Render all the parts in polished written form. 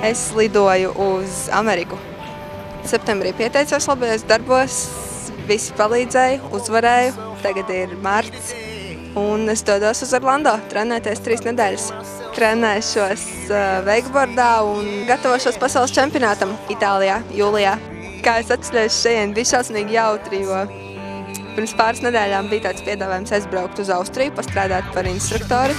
Es lidoju uz Ameriku. Septembrī pieteicos labajos darbos, visi palīdzēja, uzvarēju. Tagad ir marts, un es dodos uz Orlando trenēties 3 nedēļas. Trenēšos wakeboardā un gatavošos pasaules čempionātam Itālijā, jūlijā. Kā es atceļos šeit, bija šausmīgi jautri, jo pirms pāris nedēļām bija tāds piedāvājums aizbraukt uz Austriju, pastrādāt par instruktori.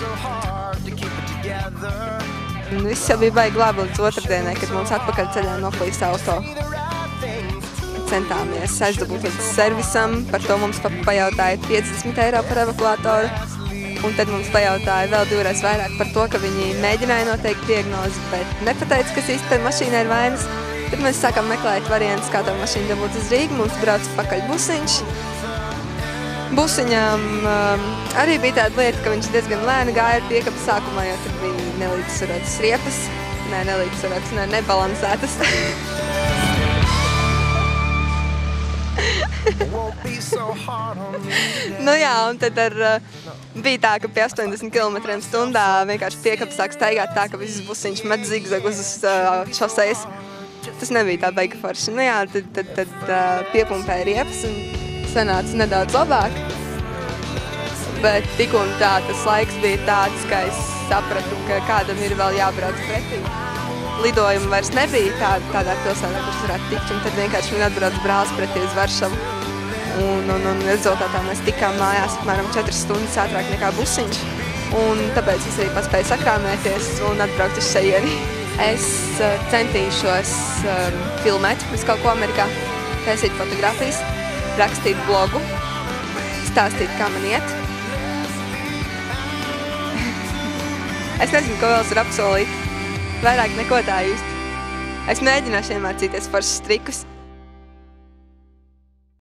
Viss jau bija baigi labi līdz otrdienai, kad mums atpakaļ ceļā noplīs auto. Centāmies aizdabūt līdz servisam, par to mums pajautāja 50 eiro par evakuātoru. Un tad mums pajautāja vēl 2 reizes vairāk par to, ka viņi mēģināja noteikt diagnozi, bet nepateica, kas īsti tai mašīnai ir vainas. Tad mēs sākām meklēt variantus, kā to mašīnu dabūt uz Rīgu. Mums brauca pakaļ busiņš. Busiņām arī bija tāda lieta, ka viņš diezgan lēni gāja ar piekapu sākumā, jo tad bija nelīdzsvarotas riepas. Nebalansētas. Nu jā, un tad bija tā, ka pie 80 km/h vienkārši piekapa sāk staigāt tā, ka viss busiņš met zigzagus uz šosejas. Tas nebija tā baigi forši. Nu jā, tad piepumpēja riepas un sanāca nedaudz labāk. Bet tik un tā tas laiks bija tāds, ka es sapratu, ka kādam ir vēl jābrauc pretī. Lidojuma vairs nebija tādā pilsētā, kurš varētu tikt, un tad vienkārši man atbrauc brālis pretī uz Varšavu. Un rezultātā mēs tikām mājās apmēram 4 stundas ātrāk nekā busiņš, un tāpēc es arī paspēju sakrāmēties un atbraukt uz šejieni. Es centīšos filmēt visu kaut ko Amerikā, taisīt fotogrāfijas, rakstīt blogu, stāstīt, kā man iet. Es nezinu, ko vēl es varu apsolīt. Vairāk neko tā īsti. Es mēģināšu iemācīties foršus trikus.